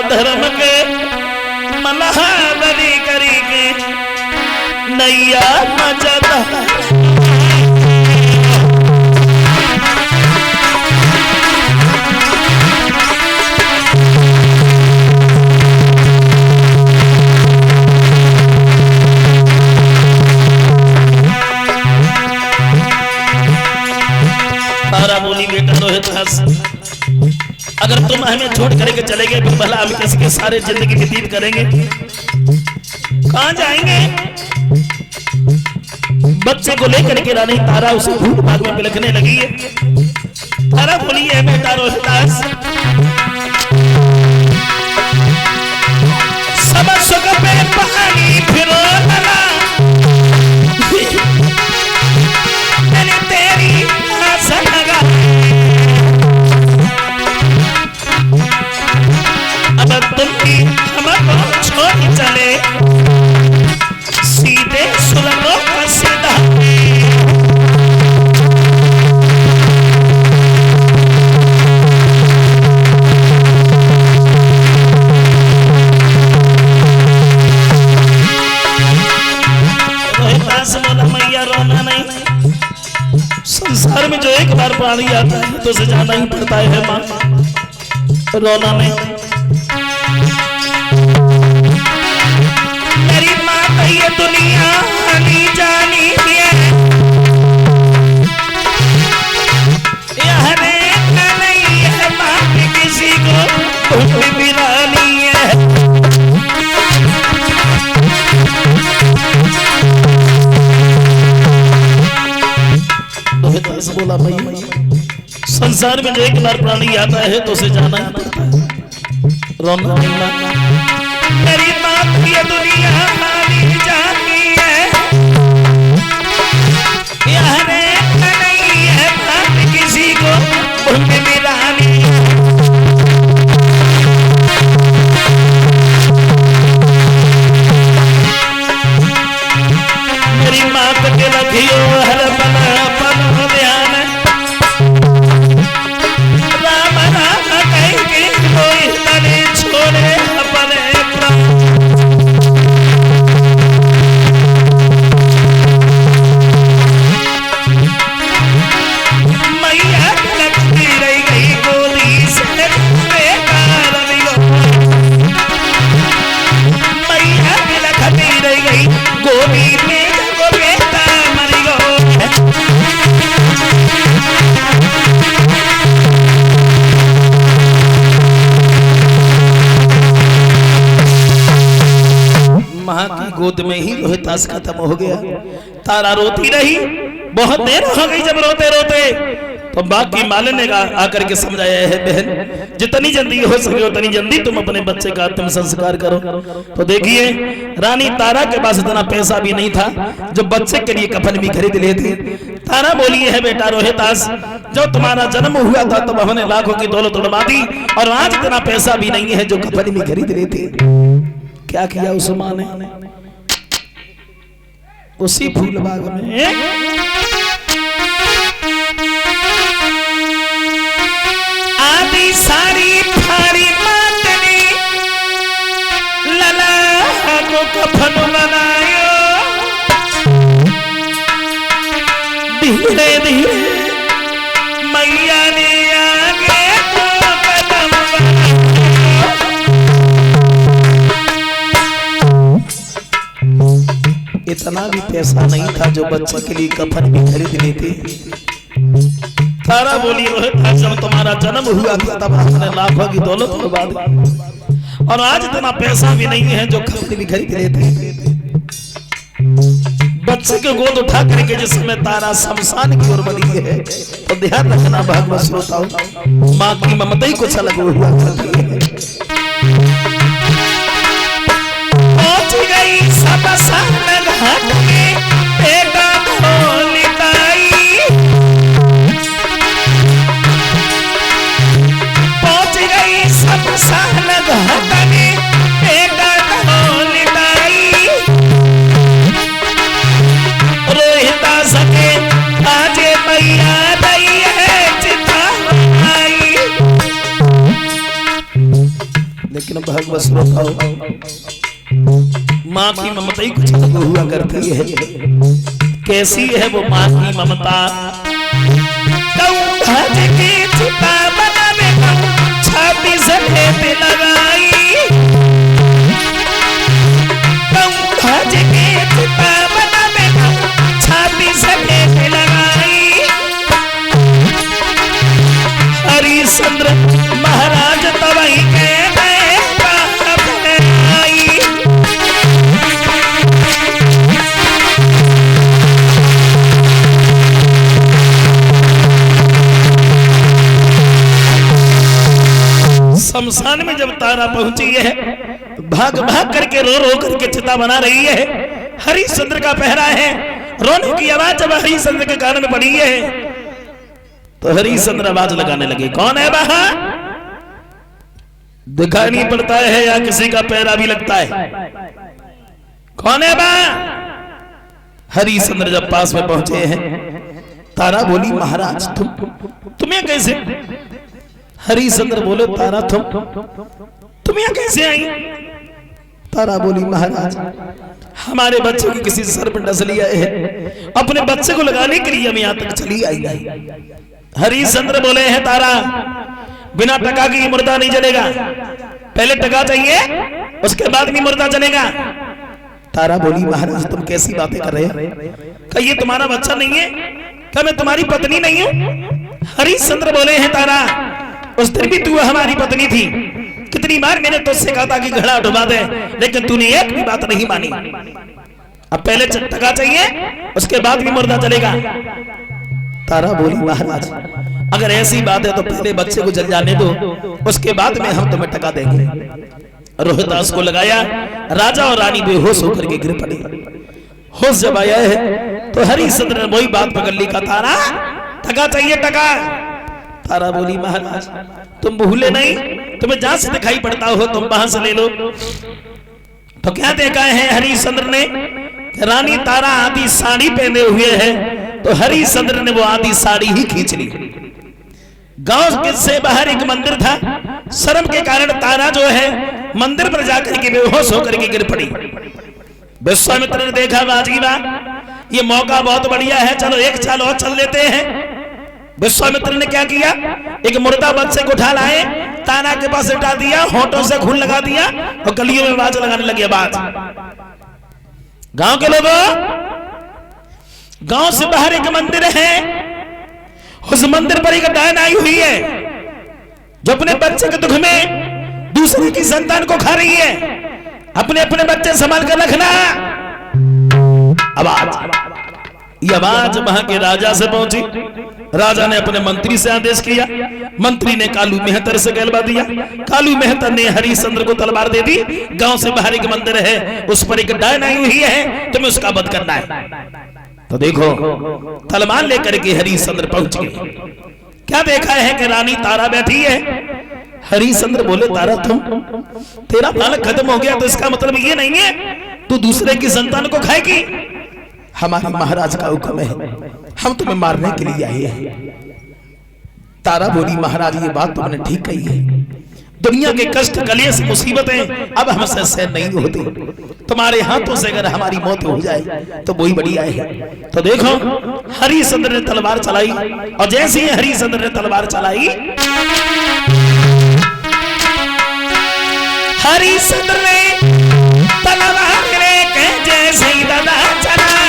धर्म के मलहावरी करी के नैया मजदा तारा बोली बेटा रोहिदास, अगर तुम हमें छोड़ करके चले गए तो भला हम किसके सारे जिंदगी व्यतीत करेंगे, कहां जाएंगे? बच्चे को लेकर के रानी तारा उसे भूख भाग में बिलखने लगी है। तारा बोली है बेटा रोहिदास, सब सुख पे पानी फिरो लला, मैंने तेरी आस लगा, अब तुम भी हमको छोड़ चले सीधे सुरंगों का सीधा। रोहिदास बोला मैया रोना नहीं, संसार में जो एक बार प्राणी आता है तो उसे जाना ही पड़ता है माँ, रोना नहीं। मेरी माँ का ये दुनिया आनी जानी है, यह रहना नहीं है माँ की किसी को भूख मिलानी है। रोहिदास बोला भैया संसार में जो एक बार प्राणी आता है तो उसे जाना ही पड़ता है, रोना नहीं माँ। मेरी माँ ये दुनिया मानी जाती है, यह रहना नहीं है बात किसी को भूख मिलानी। मेरी माँ के रखियो हर पल पल ध्यान, राम राम कह के कोई तने छोड़े अपने प्राण। मैया लगती रह गई गोदी से बेकार मिलो, मैया लगती रह गई गोदी में गोद में ही रोहिदास खत्म हो गया। तारा रोती रही, बहुत देर हो गई जब रोते रोते तो बाकी माले ने आकर के समझाया है बहन जितनी जल्दी हो सके उतनी जल्दी तुम अपने बच्चे का आत्म संस्कार करो। तो देखिए रानी तारा के पास इतना पैसा भी नहीं था जो बच्चे के लिए कफन भी खरीद लेते। तारा बोली है बेटा रोहिदास जब तुम्हारा जन्म हुआ था तब हमने लाखों की दौलत उड़वा दी और आज इतना पैसा भी नहीं है जो कफन भी खरीद लेते। क्या किया उस माँ ने? उसी फूलबाग में आदि सारी फाड़ी मातनी लला को कफन बनायो, धीरे धीरे मैया ने आगे को कदम इतना भी पैसा नहीं था जो बच्चे के लिए कफन भी खरीद लेते। तारा बोली रोहिदास जब तुम्हारा जन्म हुआ था तब हमने लाखों की दौलत उड़वा दी और आज इतना पैसा भी नहीं है जो कफन भी खरीद लेते। बच्चे को गोद उठा करके जिस समय तारा शमशान की ओर बढ़ी है तो ध्यान रखना भागवत श्रोताओ माँ की ममता ही कुछ अलग हुआ करती है। पहुंच गई शमशान घाट में बेटा ढोलिताई, पहुंच गई शमशान घाट में बेटा ढोलिताई, रोहिदास के आजे मैया रही है चिता आई। लेकिन भगवत श्रोताओं, माँ की ममता ही कुछ अलग हुआ करती है। कैसी है वो माँ की ममता? छाती सफेद लगाई, छाती सफेद लगाई, हरिश्चंद्र महाराज तवही के शमशान में जब तारा पहुंची है, भाग भाग करके रो रो करके चिता बना रही है। हरिश्चंद्र का पहरा है, रोने की आवाज जब हरिश्चंद्र के कान में पड़ी है तो हरिश्चंद्र आवाज लगाने लगे, कौन है वहां? दिखाई नहीं पड़ता है या किसी का पैरा भी लगता है? कौन है वहां? हरिश्चंद्र जब पास में पहुंचे हैं, तारा बोली, महाराज तुम्हें कैसे? हरिश्चंद्र बोले, तारा तुम यहाँ कैसे आई? तारा बोली, महाराज हमारे बच्चे की किसी सर पर डस लिया है, अपने बच्चे को लगाने के लिए हम यहाँ तक चली आई। हरिश्चंद्र बोले हैं, तारा बिना टका की मुर्दा नहीं जलेगा, पहले टका चाहिए उसके बाद भी मुर्दा जलेगा। तारा बोली, महाराज तुम कैसी बातें कर रहे हैं? क्या ये तुम्हारा बच्चा नहीं है? क्या मैं तुम्हारी पत्नी नहीं हूँ? हरिश्चंद्र बोले हैं, तारा उस दिन भी तू हमारी पत्नी थी, कितनी बार मैंने तुझसे कहा था कि घड़ा डुबा दे, लेकिन तूने एक भी बात नहीं मानी। अब पहले टका चाहिए उसके बाद भी मुर्दा चलेगा। तारा बोली, महाराज अगर ऐसी बात है तो पहले बच्चे को जल जाने दो, उसके बाद में हम तुम्हें टका देंगे। रोहिदास को लगाया, राजा और रानी बेहोश होकर के गिर पड़े। होश जब आया है तो हरिश्चंद्र ने वही बात पकड़ ली, का तारा टका चाहिए, टका। तारा बोली, महाराज तुम भूले नहीं, तुम्हें जहां से दिखाई पड़ता हो तुम वहां से ले लो। तो क्या देखा है हरिश्चंद्र ने? रानी तारा आधी साड़ी पहने हुए है, तो हरिश्चंद्र ने वो आधी साड़ी ही खींच ली। गांव के से बाहर एक मंदिर था, शर्म के कारण तारा जो है मंदिर पर जाकर के बेहोश होकर के गिर पड़ी। विश्वामित्र ने देखा, बाजी बा ये मौका बहुत बढ़िया है, चलो एक चाल और चल लेते हैं। विश्वामित्र ने क्या किया, एक मुर्दा बच्चे को उठा लाए, तारा के पास लिटा दिया, होठों से खून लगा दिया और गलियों में आवाज लगाने लगे। आवाज, गांव के लोगों, गांव से बाहर एक मंदिर है, उस मंदिर पर एक डायन आई हुई है जो अपने बच्चे के दुख में दूसरे की संतान को खा रही है। अपने अपने बच्चे संभाल कर रखना। आवाज, ये आवाज वहां के राजा से पहुंची। राजा ने अपने मंत्री से आदेश किया, मंत्री ने कालू मेहतर से कहलवा दिया। कालू मेहतर ने हरिश्चंद्र को तलवार दे दी। गांव से बाहर एक मंदिर है, उस पर एक डायन आई हुई है, तुम्हें उसका वध करना है। तो देखो तलवार लेकर के हरिश्चंद्र पहुंच गए। क्या देखा है कि रानी तारा बैठी है। हरिश्चंद्र बोले, तारा तेरा बालक खत्म हो गया तो इसका मतलब ये नहीं है तू दूसरे की संतान को खाएगी। हमारे महाराज का हुक्म है, हम तुम्हें मारने के लिए आए हैं। तारा बोली, महाराज ये बात तुमने ठीक कही है, दुनिया के कष्ट कलेश मुसीबतें अब हमसे सहन नहीं होती। तुम्हारे हाथों से अगर हमारी मौत हो जाए तो वही बढ़िया है। तो देखो हरिश्चंद्र ने तलवार चलाई, और जैसे ही हरिश्चंद्र ने तलवार चलाई, हरिश्चंद्र ने तलवार लेके जैसे ही दादा चलाई,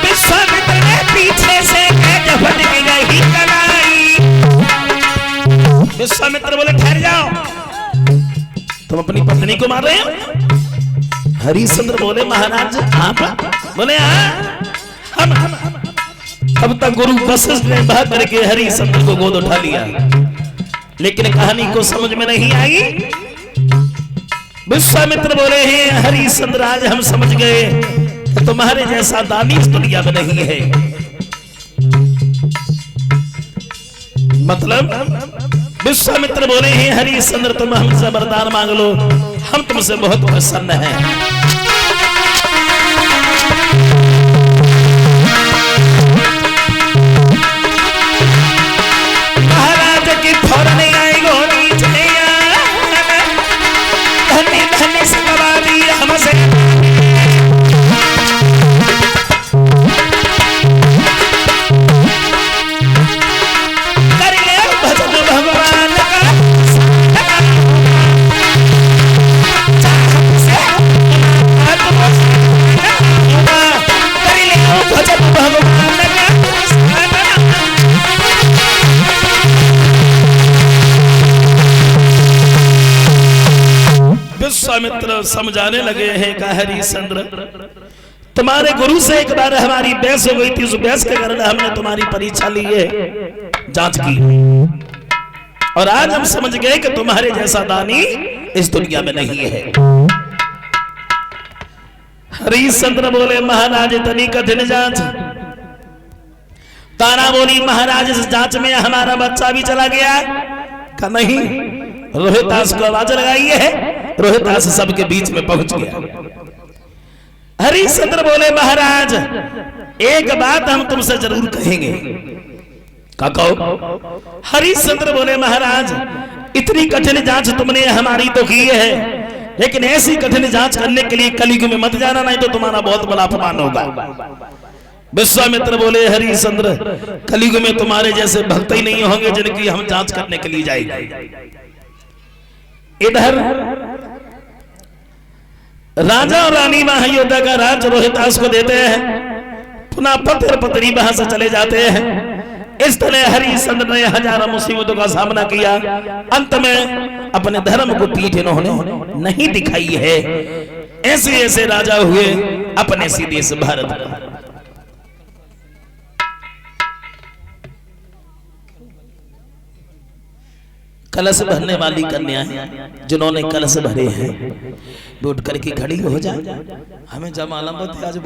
विश्वामित्र ने पीछे से झपट गई कलाई। विश्वामित्र बोले, ठहर जाओ, तुम अपनी पत्नी को मार रहे हो? हरिश्चंद्र बोले, महाराज आप? बोले, हम। अब तक गुरु वशिष्ठ ने भाग करके हरिश्चंद्र को गोद उठा लिया, लेकिन कहानी को समझ में नहीं आई। विश्वामित्र बोले हैं, हरिश्चंद्र आज हम समझ गए कि तुम्हारे जैसा दानी इस दुनिया में नहीं है। मतलब विश्वामित्र बोले हैं, हरिश्चंद्र तुम हमसे वरदान मांग लो, हम तुमसे बहुत प्रसन्न हैं। की फौरन आई गोरी चलिया धनी धनी सवारी हमसे कर ले भजन भगवान का कर ले भजन भगवान का विश्वामित्र समझाने लगे हैं कि हरिश्चंद्र तुम्हारे गुरु से एक बार हमारी बहस हो गई थी, उस बहस के कारण हमने तुम्हारी परीक्षा ली है, जांच की, और आज हम समझ गए कि तुम्हारे जैसा दानी इस दुनिया में नहीं है। हरिश्चंद्र बोले महाराज इतनी कठिन जांच। तारा बोली महाराज इस जांच में हमारा बच्चा भी चला गया का नहीं। रोहितास को आवाज लगाई है, रोहितास सबके बीच में पहुंच गया। हरिश्चंद्र बोले महाराज एक बात हम तुमसे जरूर कहेंगे। का कहो? हरिश्चंद्र बोले महाराज इतनी कठिन जांच तुमने हमारी तो की है, लेकिन ऐसी कठिन जांच करने के लिए कलयुग में मत जाना, नहीं तो तुम्हारा बहुत बड़ा अपमान होगा। विश्वामित्र बोले हरिश्चंद्र कलयुग में तुम्हारे जैसे भक्त ही नहीं होंगे जिनकी हम जांच करने के लिए जाएंगे। इधर राजा और रानी महायोद्धा का राज रोहितास को देते हैं, पुनः पत्र पत्नी वहां से चले जाते हैं। इस तरह हरिश्चंद्र ने हजारों मुसीबतों का सामना किया, अंत में अपने धर्म को पीठ इन्होंने नहीं दिखाई है। ऐसे ऐसे राजा हुए अपने सी देश भारत में। कलश भरने वाली कन्याएं जिन्होंने कलश भरे हैं, लौट करके खड़ी हो जाए। हमें जब मालूम होता है आज